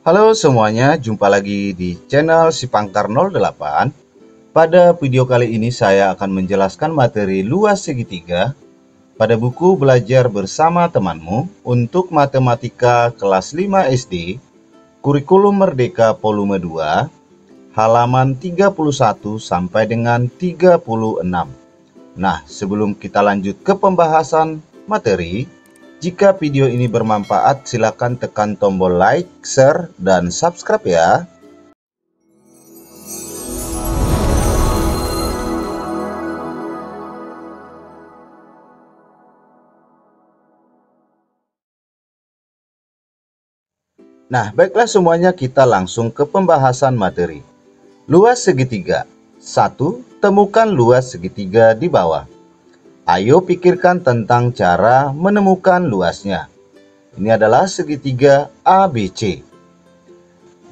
Halo semuanya, jumpa lagi di channel Sipangkar 08. Pada video kali ini saya akan menjelaskan materi luas segitiga pada buku Belajar Bersama Temanmu untuk Matematika kelas 5 SD, Kurikulum Merdeka volume 2, halaman 31 sampai dengan 36. Nah, sebelum kita lanjut ke pembahasan materi, jika video ini bermanfaat, silakan tekan tombol like, share, dan subscribe ya. Nah, baiklah semuanya, kita langsung ke pembahasan materi. Luas segitiga. 1. Temukan luas segitiga di bawah. Ayo pikirkan tentang cara menemukan luasnya. Ini adalah segitiga ABC.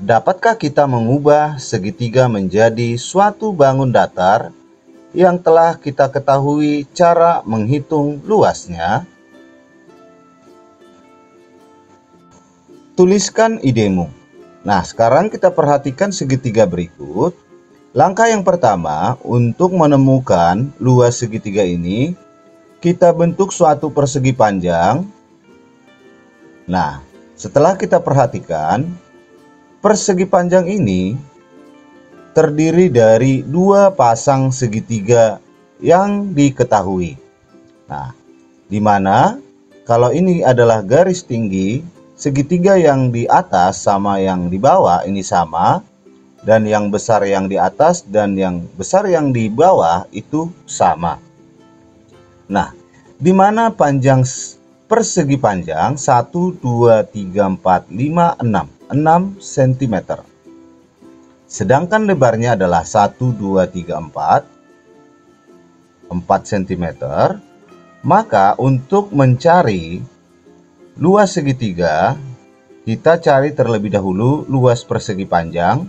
Dapatkah kita mengubah segitiga menjadi suatu bangun datar yang telah kita ketahui cara menghitung luasnya? Tuliskan idemu. Nah, sekarang kita perhatikan segitiga berikut. Langkah yang pertama, untuk menemukan luas segitiga ini, kita bentuk suatu persegi panjang. Nah, setelah kita perhatikan, persegi panjang ini terdiri dari dua pasang segitiga yang diketahui. Nah, di mana kalau ini adalah garis tinggi, segitiga yang di atas sama yang di bawah ini sama, dan yang besar yang di atas dan yang besar yang di bawah itu sama. Nah, di mana panjang persegi panjang 1, 2, 3, 4, 5, 6 cm. Sedangkan lebarnya adalah 1, 2, 3, 4 cm. Maka untuk mencari luas segitiga, kita cari terlebih dahulu luas persegi panjang,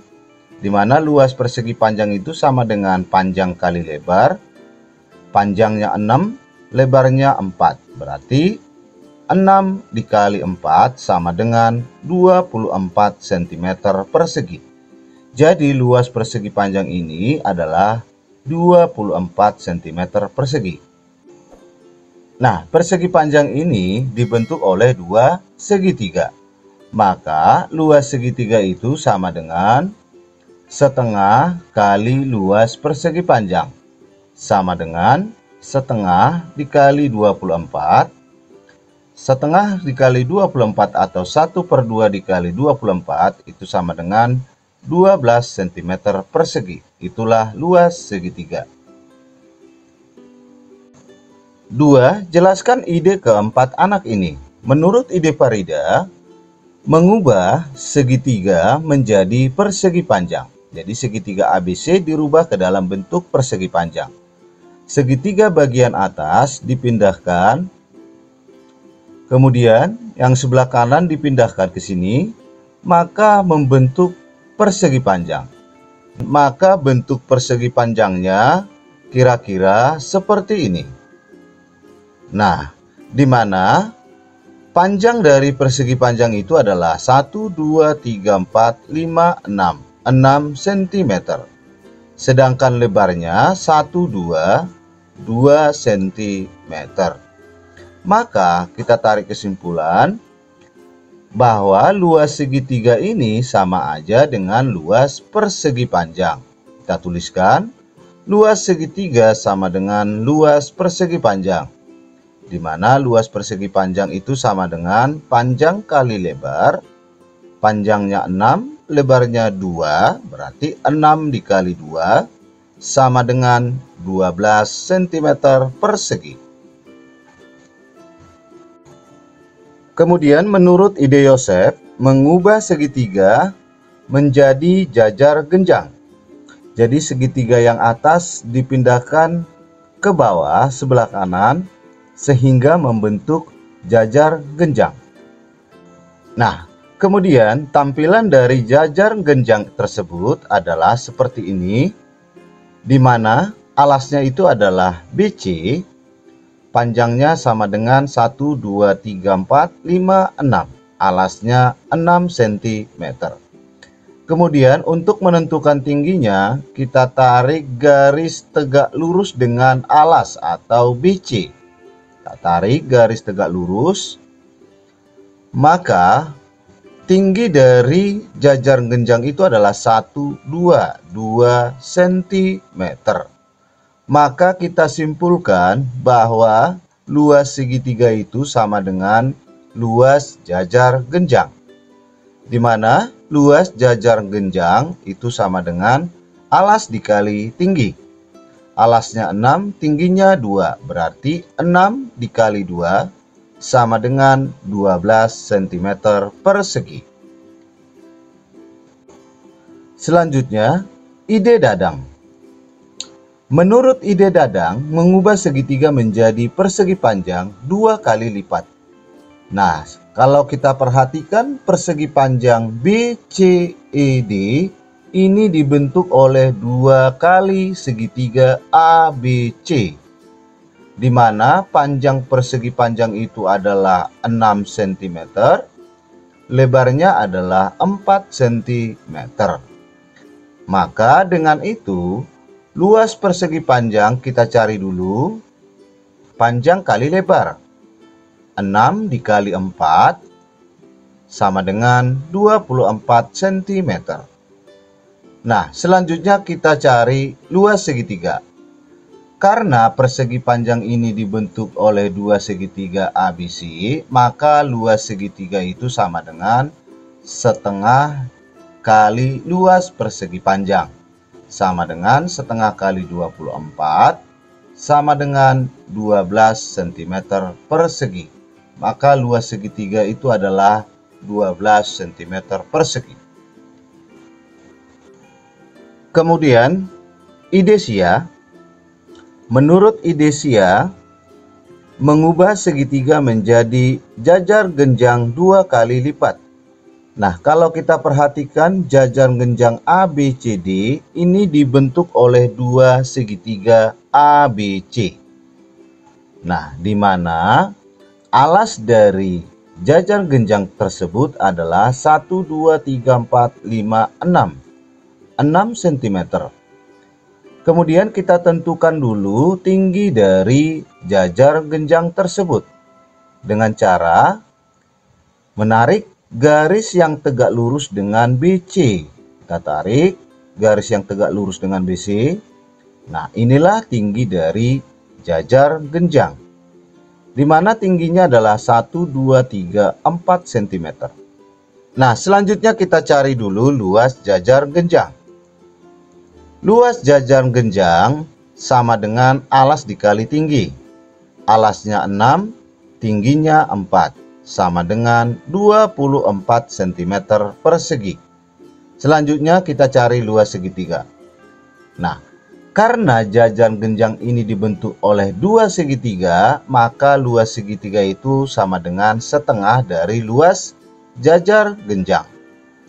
di mana luas persegi panjang itu sama dengan panjang kali lebar. Panjangnya 6, lebarnya 4. Berarti 6 dikali 4 sama dengan 24 cm persegi. Jadi luas persegi panjang ini adalah 24 cm persegi. Nah, persegi panjang ini dibentuk oleh dua segitiga. Maka luas segitiga itu sama dengan setengah kali luas persegi panjang, sama dengan setengah dikali 24. Setengah dikali 24 atau 1/2 dikali 24 itu sama dengan 12 cm persegi. Itulah luas segitiga. 2. Jelaskan ide keempat anak ini. Menurut ide Farida, mengubah segitiga menjadi persegi panjang. Jadi segitiga ABC dirubah ke dalam bentuk persegi panjang. Segitiga bagian atas dipindahkan, kemudian yang sebelah kanan dipindahkan ke sini, maka membentuk persegi panjang. Maka bentuk persegi panjangnya kira-kira seperti ini. Nah, di mana panjang dari persegi panjang itu adalah 1, 2, 3, 4, 5, 6 cm. Sedangkan lebarnya 1, 2 cm. Maka kita tarik kesimpulan bahwa luas segitiga ini sama aja dengan luas persegi panjang. Kita tuliskan luas segitiga sama dengan luas persegi panjang, di mana luas persegi panjang itu sama dengan panjang kali lebar. Panjangnya 6, lebarnya 2, berarti 6 dikali 2 sama dengan 12 cm persegi. Kemudian menurut ide Yosef, mengubah segitiga menjadi jajar genjang. Jadi segitiga yang atas dipindahkan ke bawah sebelah kanan sehingga membentuk jajar genjang. Nah, kemudian tampilan dari jajar genjang tersebut adalah seperti ini, di mana alasnya itu adalah BC, panjangnya sama dengan 1, 2, 3, 4, 5, 6. alasnya 6 cm. Kemudian untuk menentukan tingginya, kita tarik garis tegak lurus dengan alas atau BC. Kita tarik garis tegak lurus, maka tinggi dari jajar genjang itu adalah 2 cm. Maka kita simpulkan bahwa luas segitiga itu sama dengan luas jajar genjang, di mana luas jajar genjang itu sama dengan alas dikali tinggi. Alasnya 6, tingginya 2, berarti 6 dikali 2 sama dengan 12 cm persegi. Selanjutnya, ide Dadang. Menurut ide Dadang, mengubah segitiga menjadi persegi panjang 2 kali lipat. Nah, kalau kita perhatikan persegi panjang BCED ini dibentuk oleh 2 kali segitiga ABC, di mana panjang persegi panjang itu adalah 6 cm, lebarnya adalah 4 cm. Maka dengan itu, luas persegi panjang kita cari dulu, panjang kali lebar. 6 dikali 4 sama dengan 24 cm. Nah, selanjutnya kita cari luas segitiga. Karena persegi panjang ini dibentuk oleh 2 segitiga ABC, maka luas segitiga itu sama dengan setengah kali luas persegi panjang. Sama dengan setengah kali 24 sama dengan 12 cm persegi. Maka luas segitiga itu adalah 12 cm persegi. Kemudian, Idesia. Menurut Idesia, mengubah segitiga menjadi jajar genjang 2 kali lipat. Nah, kalau kita perhatikan jajar genjang ABCD ini dibentuk oleh 2 segitiga ABC. Nah, di mana alas dari jajar genjang tersebut adalah 1, 2, 3, 4, 5, 6 cm. Kemudian kita tentukan dulu tinggi dari jajar genjang tersebut dengan cara menarik garis yang tegak lurus dengan BC. Kita tarik garis yang tegak lurus dengan BC. Nah, inilah tinggi dari jajar genjang, di mana tingginya adalah 1, 2, 3, 4 cm. Nah, selanjutnya kita cari dulu luas jajar genjang. Luas jajar genjang sama dengan alas dikali tinggi. Alasnya 6, tingginya 4, sama dengan 24 cm persegi. Selanjutnya kita cari luas segitiga. Nah, karena jajar genjang ini dibentuk oleh 2 segitiga, maka luas segitiga itu sama dengan setengah dari luas jajar genjang.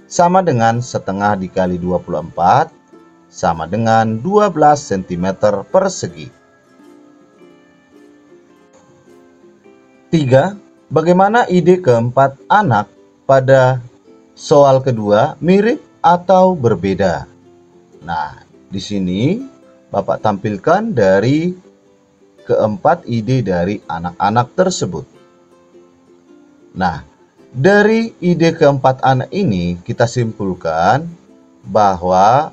Sama dengan setengah dikali 24, sama dengan 12 cm persegi. 3. Bagaimana ide keempat anak pada soal kedua, mirip atau berbeda? Nah, di sini Bapak tampilkan dari keempat ide dari anak-anak tersebut. Nah, dari ide keempat anak ini kita simpulkan bahwa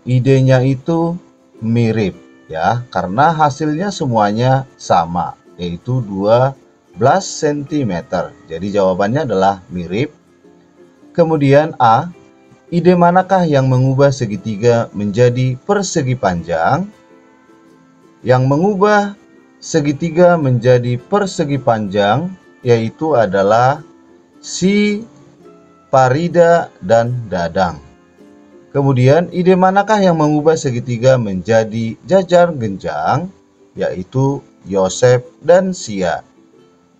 idenya itu mirip ya, karena hasilnya semuanya sama, yaitu 12 cm. Jadi jawabannya adalah mirip. Kemudian A, ide manakah yang mengubah segitiga menjadi persegi panjang? Yang mengubah segitiga menjadi persegi panjang yaitu adalah si Parida dan Dadang. Kemudian ide manakah yang mengubah segitiga menjadi jajar genjang? Yaitu Yosef dan Sia.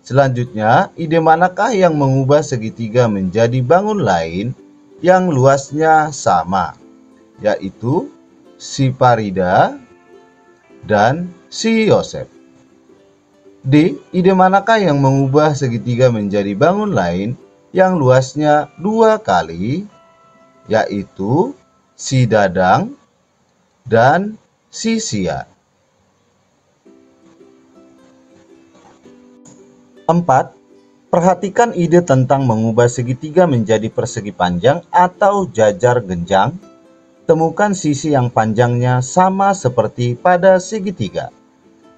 Selanjutnya, ide manakah yang mengubah segitiga menjadi bangun lain yang luasnya sama, yaitu si Parida dan si Yosef. D. Ide manakah yang mengubah segitiga menjadi bangun lain yang luasnya 2 kali, yaitu si Dadang dan si Sia. 4. Perhatikan ide tentang mengubah segitiga menjadi persegi panjang atau jajar genjang. Temukan sisi yang panjangnya sama seperti pada segitiga.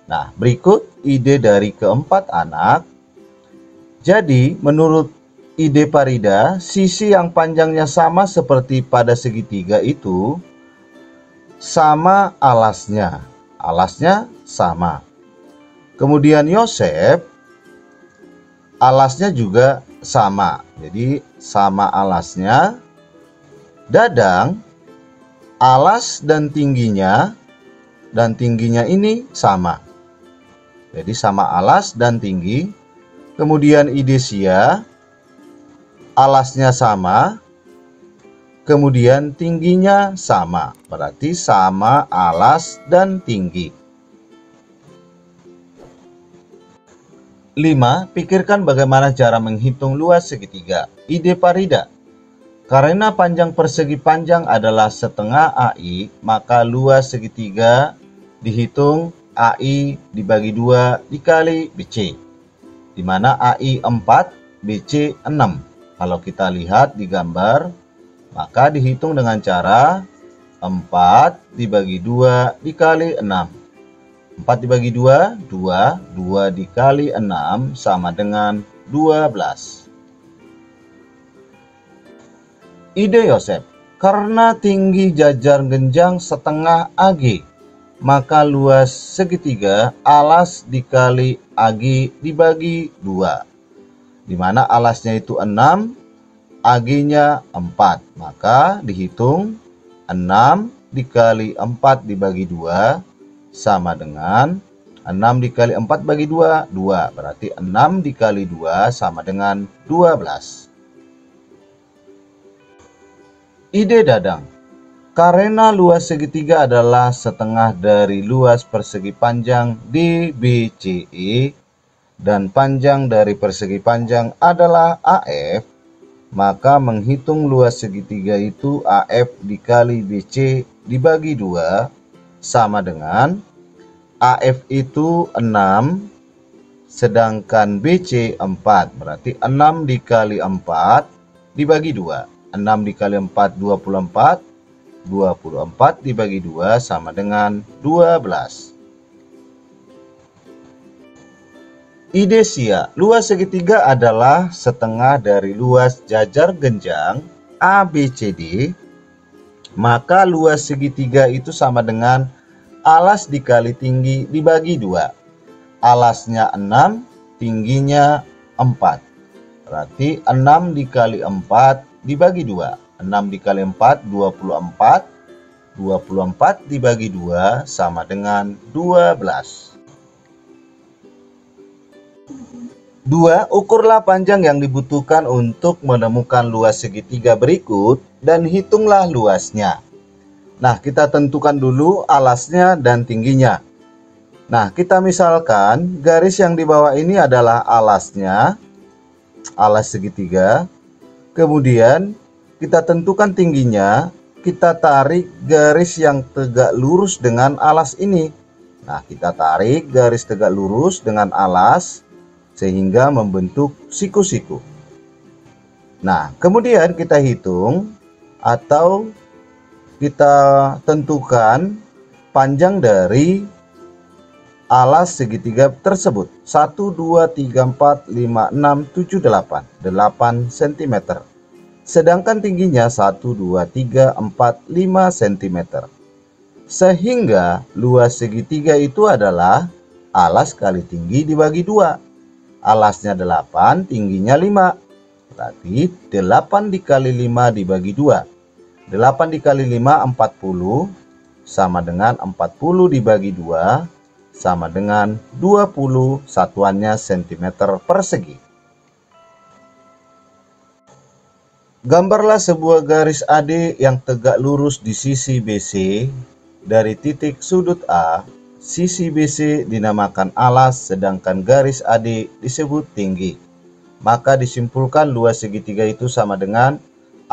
Nah, berikut ide dari keempat anak. Jadi, menurut ide Farida, sisi yang panjangnya sama seperti pada segitiga itu sama alasnya. Alasnya sama. Kemudian Yosef, alasnya juga sama. Jadi sama alasnya. Dadang, alas dan tingginya ini sama. Jadi sama alas dan tinggi. Kemudian ide Sia, alasnya sama, kemudian tingginya sama. Berarti sama alas dan tinggi. 5. Pikirkan bagaimana cara menghitung luas segitiga. Ide Farida. Karena panjang persegi panjang adalah setengah AI, maka luas segitiga dihitung AI dibagi 2 dikali BC. Di mana AI 4, BC 6. Kalau kita lihat di gambar, maka dihitung dengan cara 4 dibagi 2 dikali 6. 4 dibagi 2, 2. 2 dikali 6 sama dengan 12. Ide Yosef. Karena tinggi jajar genjang setengah AG, maka luas segitiga alas dikali AG dibagi 2. Di mana alasnya itu 6, AG-nya 4. Maka dihitung 6 dikali 4 dibagi 2 sama dengan 6 dikali 4 bagi 2, 2. Berarti 6 dikali 2 sama dengan 12. Ide Dadang. Karena luas segitiga adalah setengah dari luas persegi panjang DBCE dan panjang dari persegi panjang adalah AF, maka menghitung luas segitiga itu AF dikali BC dibagi 2 sama dengan AF itu 6, sedangkan BC 4. Berarti 6 dikali 4 dibagi 2. 6 dikali 4, 24. 24 dibagi 2 sama dengan 12. Ide Sia. Luas segitiga adalah setengah dari luas jajar genjang ABCD. Maka luas segitiga itu sama dengan alas dikali tinggi dibagi 2. Alasnya 6, tingginya 4. Berarti 6 dikali 4 dibagi 2. 6 dikali 4, 24. 24 dibagi 2 sama dengan 12. 2. Ukurlah panjang yang dibutuhkan untuk menemukan luas segitiga berikut dan hitunglah luasnya. Nah, kita tentukan dulu alasnya dan tingginya. Nah, kita misalkan garis yang di bawah ini adalah alasnya, alas segitiga. Kemudian kita tentukan tingginya, kita tarik garis yang tegak lurus dengan alas ini. Nah, kita tarik garis tegak lurus dengan alas sehingga membentuk siku-siku. Nah, kemudian kita hitung atau kita tentukan panjang dari alas segitiga tersebut. 1, 2, 3, 4, 5, 6, 7, 8. 8 cm. Sedangkan tingginya 1, 2, 3, 4, 5 cm. Sehingga luas segitiga itu adalah alas kali tinggi dibagi 2. Alasnya 8, tingginya 5. Berarti 8 dikali 5 dibagi 2. 8 dikali 5, 40. Sama dengan 40 dibagi 2. Sama dengan 20. Satuannya cm persegi. Gambarlah sebuah garis AD yang tegak lurus di sisi BC. Dari titik sudut A, sisi BC dinamakan alas, sedangkan garis AD disebut tinggi. maka disimpulkan luas segitiga itu sama dengan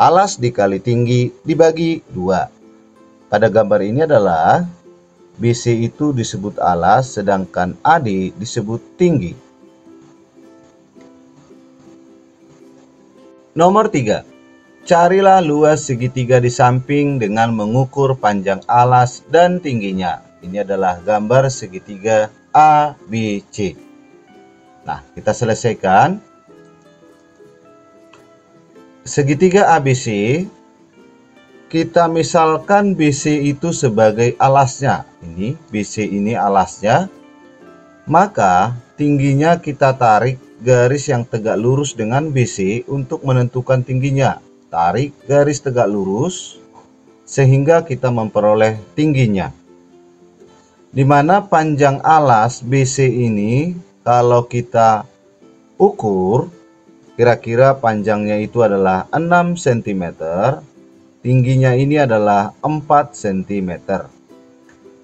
alas dikali tinggi dibagi 2. Pada gambar ini adalah BC itu disebut alas, sedangkan AD disebut tinggi. Nomor 3. Carilah luas segitiga di samping dengan mengukur panjang alas dan tingginya. Ini adalah gambar segitiga ABC. Nah, kita selesaikan. Segitiga ABC, kita misalkan BC itu sebagai alasnya. Ini BC ini alasnya. Maka tingginya kita tarik garis yang tegak lurus dengan BC untuk menentukan tingginya. Tarik garis tegak lurus sehingga kita memperoleh tingginya. Di mana panjang alas BC ini kalau kita ukur, kira-kira panjangnya itu adalah 6 cm. Tingginya ini adalah 4 cm.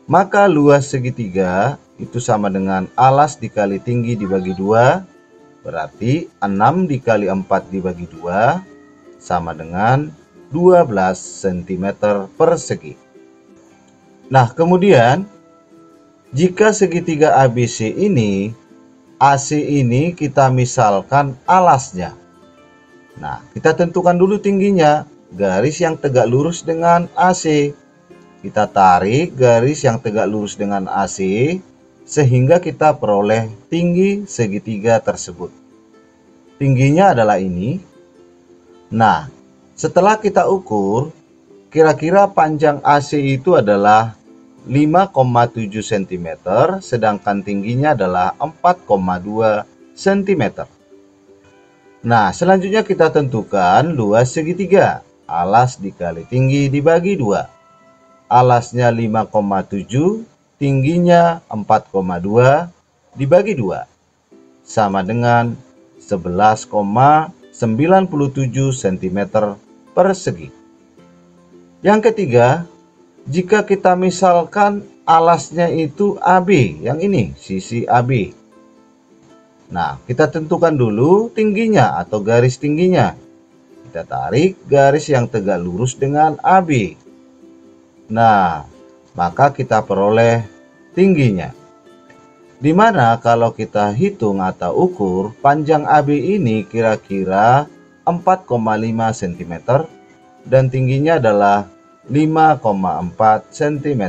Maka luas segitiga itu sama dengan alas dikali tinggi dibagi 2. Berarti 6 dikali 4 dibagi 2 sama dengan 12 cm persegi. Nah, kemudian jika segitiga ABC ini, AC ini kita misalkan alasnya. Nah, kita tentukan dulu tingginya. Garis yang tegak lurus dengan AC. Kita tarik garis yang tegak lurus dengan AC sehingga kita peroleh tinggi segitiga tersebut. Tingginya adalah ini. Nah, setelah kita ukur, kira-kira panjang AC itu adalah 5,7 cm, sedangkan tingginya adalah 4,2 cm. Nah, selanjutnya kita tentukan luas segitiga. Alas dikali tinggi dibagi 2. Alasnya 5,7, tingginya 4,2 dibagi 2 sama dengan 11,97 cm persegi. Yang ketiga, jika kita misalkan alasnya itu AB, yang ini sisi AB. Nah, kita tentukan dulu tingginya atau garis tingginya. Kita tarik garis yang tegak lurus dengan AB. Nah, maka kita peroleh tingginya. Dimana kalau kita hitung atau ukur, panjang AB ini kira-kira 4,5 cm dan tingginya adalah 5,4 cm.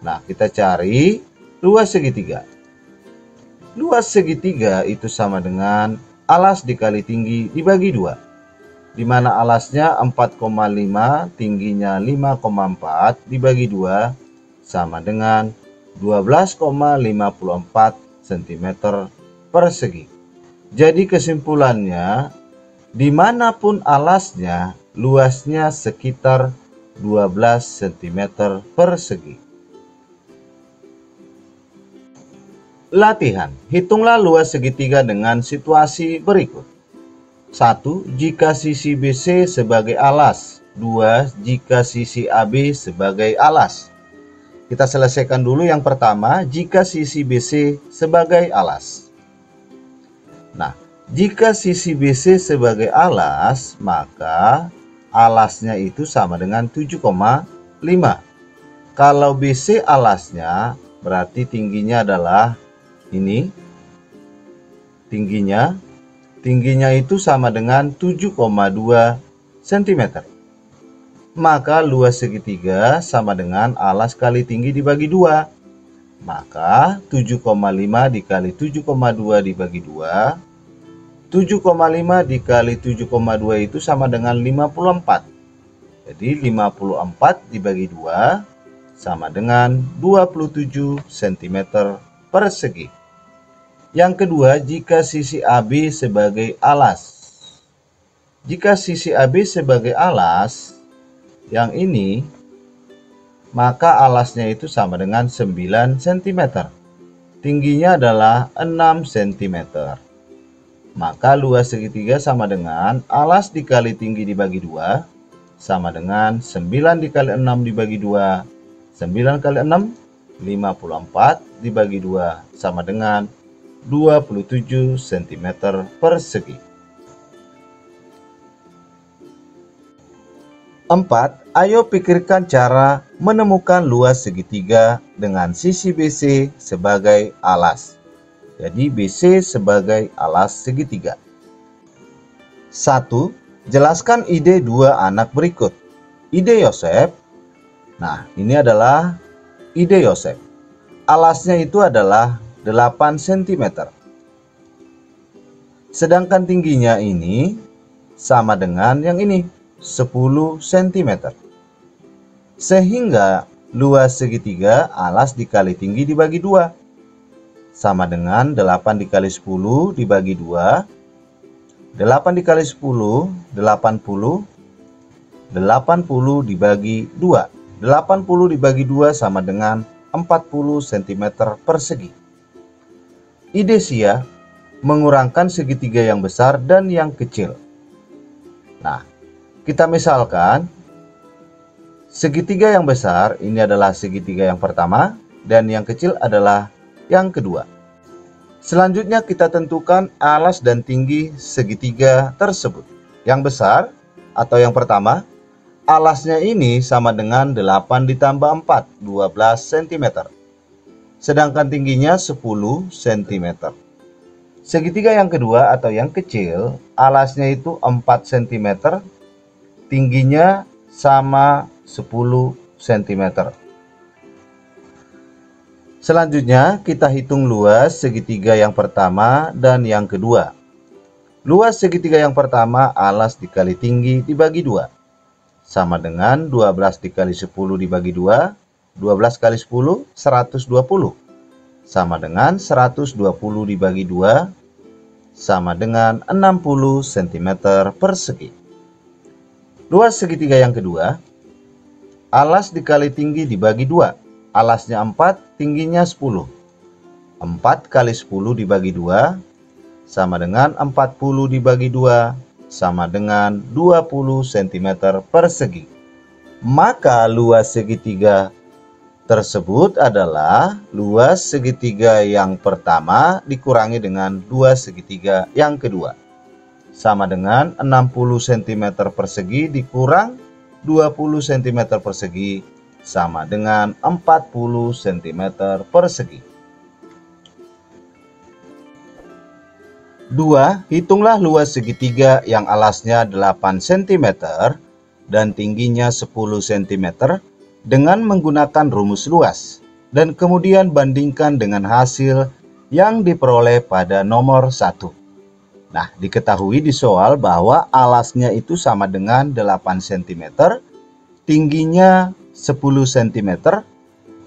Nah, kita cari luas segitiga. Luas segitiga itu sama dengan alas dikali tinggi dibagi 2. Di mana alasnya 4,5, tingginya 5,4 dibagi 2 sama dengan 12,54 cm persegi. Jadi kesimpulannya, dimanapun alasnya, luasnya sekitar 12 cm persegi. Latihan, hitunglah luas segitiga dengan situasi berikut. 1. Jika sisi BC sebagai alas. 2. Jika sisi AB sebagai alas. Kita selesaikan dulu yang pertama, jika sisi BC sebagai alas. Nah, jika sisi BC sebagai alas, maka alasnya itu sama dengan 7,5. Kalau BC alasnya, berarti tingginya adalah ini. Tingginya itu sama dengan 7,2 cm. Maka luas segitiga sama dengan alas kali tinggi dibagi 2. Maka 7,5 dikali 7,2 dibagi 2. 7,5 dikali 7,2 itu sama dengan 54. Jadi 54 dibagi 2 sama dengan 27 cm persegi. Yang kedua, jika sisi AB sebagai alas. Jika sisi AB sebagai alas, yang ini, maka alasnya itu sama dengan 9 cm. Tingginya adalah 6 cm. Maka luas segitiga sama dengan alas dikali tinggi dibagi 2 sama dengan 9 dikali 6 dibagi 2. 9 kali 6, 54 dibagi 2 sama dengan 27 cm persegi. 4. Ayo pikirkan cara menemukan luas segitiga dengan sisi BC sebagai alas. Jadi BC sebagai alas segitiga. 1. Jelaskan ide dua anak berikut. Ide Yosef. Nah, ini adalah ide Yosef. Alasnya itu adalah 8 cm. Sedangkan tingginya ini sama dengan yang ini, 10 cm. Sehingga luas segitiga alas dikali tinggi dibagi 2. Sama dengan 8 dikali 10 dibagi 2. 8 dikali 10, 80. 80 dibagi 2. 80 dibagi 2 sama dengan 40 cm persegi. Ide Sia mengurangkan segitiga yang besar dan yang kecil. Nah, kita misalkan segitiga yang besar ini adalah segitiga yang pertama dan yang kecil adalah yang kedua. Selanjutnya kita tentukan alas dan tinggi segitiga tersebut. Yang besar atau yang pertama, alasnya ini sama dengan 8 ditambah 4, 12 cm. Sedangkan tingginya 10 cm. Segitiga yang kedua atau yang kecil, alasnya itu 4 cm. Tingginya sama 10 cm. Selanjutnya kita hitung luas segitiga yang pertama dan yang kedua. Luas segitiga yang pertama alas dikali tinggi dibagi 2. Sama dengan 12 dikali 10 dibagi 2. 12 kali 10, 120. Sama dengan 120 dibagi 2. Sama dengan 60 cm persegi. Luas segitiga yang kedua, alas dikali tinggi dibagi 2. Alasnya 4, tingginya 10. 4 kali 10 dibagi 2, sama dengan 40 dibagi 2, sama dengan 20 cm persegi. Maka luas segitiga tersebut adalah luas segitiga yang pertama dikurangi dengan luas segitiga yang kedua. Sama dengan 60 cm persegi dikurang 20 cm persegi sama dengan 40 cm persegi. 2. Hitunglah luas segitiga yang alasnya 8 cm dan tingginya 10 cm dengan menggunakan rumus luas. Dan kemudian bandingkan dengan hasil yang diperoleh pada nomor 1. Nah, diketahui di soal bahwa alasnya itu sama dengan 8 cm, tingginya 10 cm.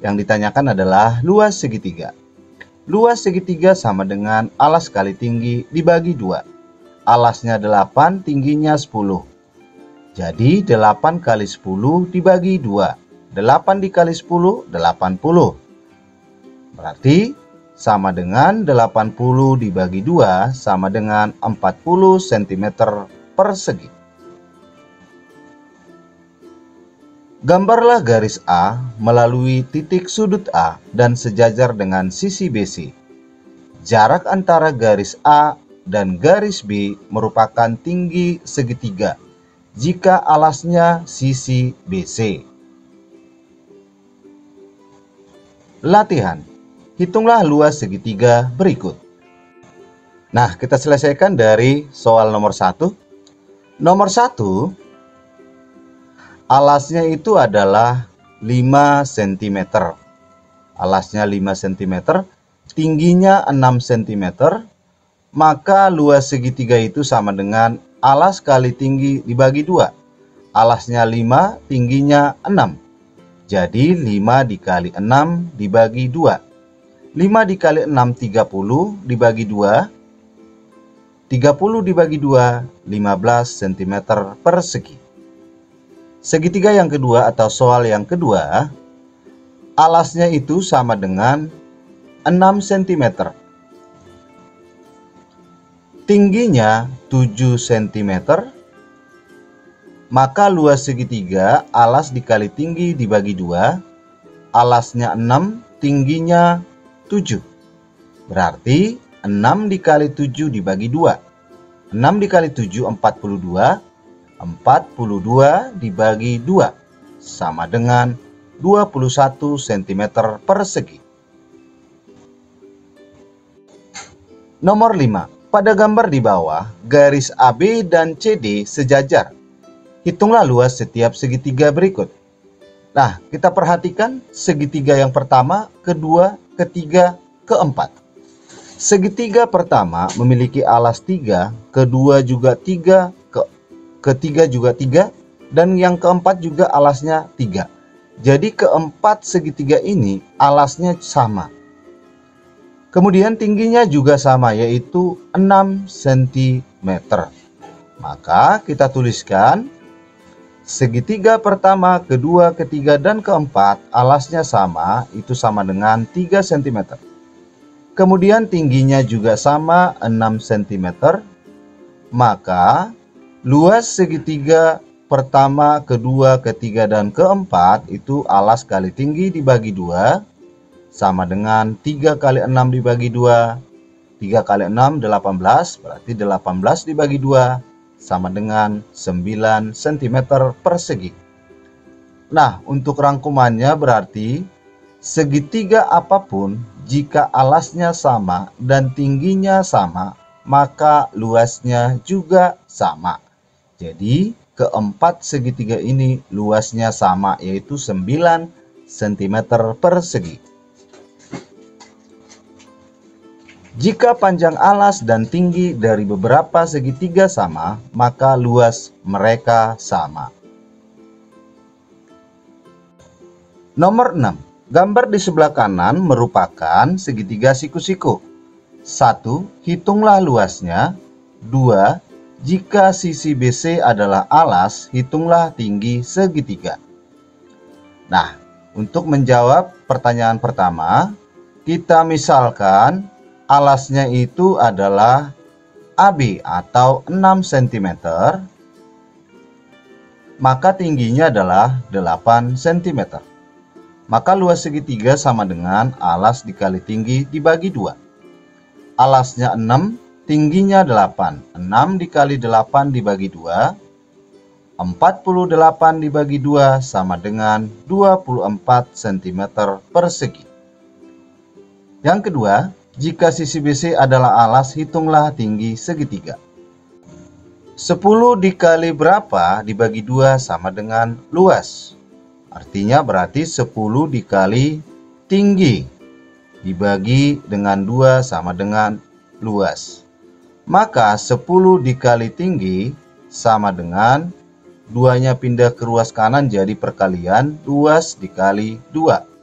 Yang ditanyakan adalah luas segitiga. Luas segitiga sama dengan alas kali tinggi dibagi 2. Alasnya 8, tingginya 10. Jadi 8 kali 10 dibagi 2. 8 dikali 10, 80. Berarti sama dengan 80 dibagi 2 sama dengan 40 cm persegi. Gambarlah garis A melalui titik sudut A dan sejajar dengan sisi BC. Jarak antara garis A dan garis B merupakan tinggi segitiga jika alasnya sisi BC. Latihan. Hitunglah luas segitiga berikut. Nah, kita selesaikan dari soal nomor 1. Nomor 1, alasnya itu adalah 5 cm. Alasnya 5 cm, tingginya 6 cm, maka luas segitiga itu sama dengan alas kali tinggi dibagi 2. Alasnya 5, tingginya 6. Jadi 5 dikali 6 dibagi 2. 5 dikali 6, 30 dibagi 2. 30 dibagi 2, 15 cm persegi. Segitiga yang kedua atau soal yang kedua, alasnya itu sama dengan 6 cm. Tingginya 7 cm. Maka luas segitiga alas dikali tinggi dibagi 2. Alasnya 6, tingginya 7. Berarti 6 dikali 7 dibagi 2. 6 dikali 7, 42. 42 dibagi 2 sama dengan 21 cm persegi. Nomor 5. Pada gambar di bawah, garis AB dan CD sejajar. Hitunglah luas setiap segitiga berikut. Nah, kita perhatikan segitiga yang pertama, kedua, ketiga, keempat. Segitiga pertama memiliki alas 3, kedua juga 3, ketiga juga 3, dan yang keempat juga alasnya 3. Jadi keempat segitiga ini alasnya sama. Kemudian tingginya juga sama, yaitu 6 cm. Maka kita tuliskan segitiga pertama, kedua, ketiga, dan keempat alasnya sama, itu sama dengan 3 cm. Kemudian tingginya juga sama, 6 cm. Maka luas segitiga pertama, kedua, ketiga, dan keempat itu alas kali tinggi dibagi 2 sama dengan 3 kali 6 dibagi 2. 3 kali 6, 18, berarti 18 dibagi 2 sama dengan 9 cm persegi. Nah, untuk rangkumannya berarti segitiga apapun jika alasnya sama dan tingginya sama, maka luasnya juga sama. Jadi, keempat segitiga ini luasnya sama, yaitu 9 cm persegi. Jika panjang alas dan tinggi dari beberapa segitiga sama, maka luas mereka sama. Nomor 6. Gambar di sebelah kanan merupakan segitiga siku-siku. 1. Hitunglah luasnya. 2. Jika sisi BC adalah alas, hitunglah tinggi segitiga. Nah, untuk menjawab pertanyaan pertama, kita misalkan alasnya itu adalah AB atau 6 cm, maka tingginya adalah 8 cm. Maka luas segitiga sama dengan alas dikali tinggi dibagi 2. Alasnya 6, tingginya 8. 6 dikali 8 dibagi 2. 48 dibagi 2 sama dengan 24 cm persegi. Yang kedua, jika sisi BC adalah alas, hitunglah tinggi segitiga. 10 dikali berapa dibagi 2 sama dengan luas. Artinya berarti 10 dikali tinggi dibagi dengan 2 sama dengan luas. Maka 10 dikali tinggi sama dengan 2-nya pindah ke ruas kanan jadi perkalian luas dikali 2.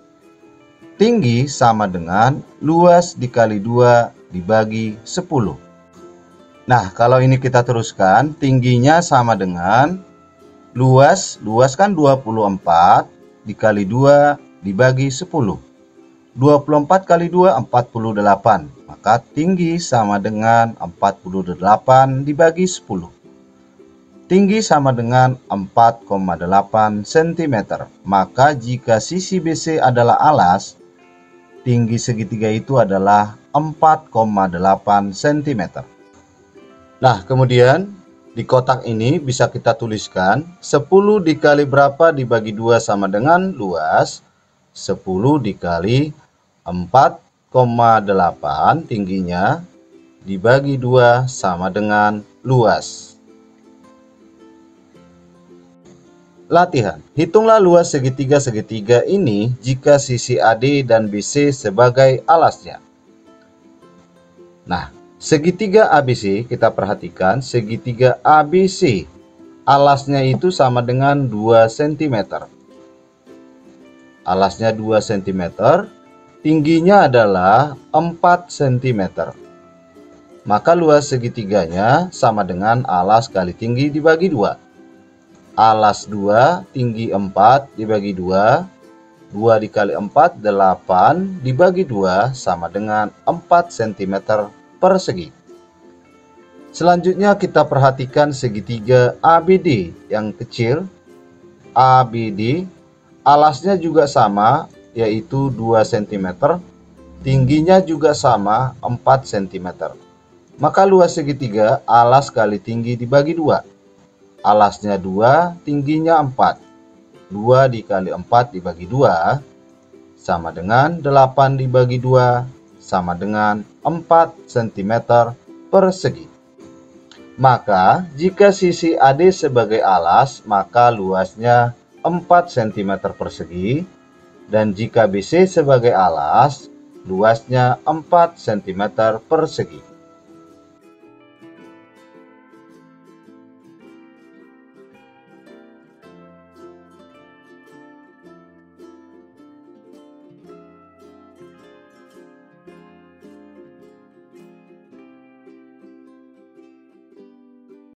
Tinggi sama dengan luas dikali 2 dibagi 10. Nah, kalau ini kita teruskan, tingginya sama dengan luas kan 24 dikali 2 dibagi 10. 24 kali 2, 48. Maka tinggi sama dengan 48 dibagi 10. Tinggi sama dengan 4,8 cm. Maka jika sisi BC adalah alas, tinggi segitiga itu adalah 4,8 cm. Nah, kemudian di kotak ini bisa kita tuliskan 10 dikali berapa dibagi 2 sama dengan luas. 10 dikali 4,8 tingginya dibagi 2 sama dengan luas. Latihan. Hitunglah luas segitiga-segitiga ini jika sisi AD dan BC sebagai alasnya. Nah, segitiga ABC kita perhatikan, segitiga ABC alasnya itu sama dengan 2 cm. Alasnya 2 cm, tingginya adalah 4 cm. Maka luas segitiganya sama dengan alas kali tinggi dibagi 2. Alas 2, tinggi 4 dibagi 2. 2 dikali 4, 8 dibagi 2 sama dengan 4 cm persegi. Selanjutnya kita perhatikan segitiga ABD yang kecil. ABD alasnya juga sama, yaitu 2 cm. tingginya juga sama 4 cm. Maka luas segitiga alas kali tinggi dibagi 2. Alasnya 2, tingginya 4. 2 dikali 4 dibagi 2 sama dengan 8 dibagi 2 sama dengan 4 cm persegi. Maka jika sisi AD sebagai alas, maka luasnya 4 cm persegi, dan jika BC sebagai alas, luasnya 4 cm persegi.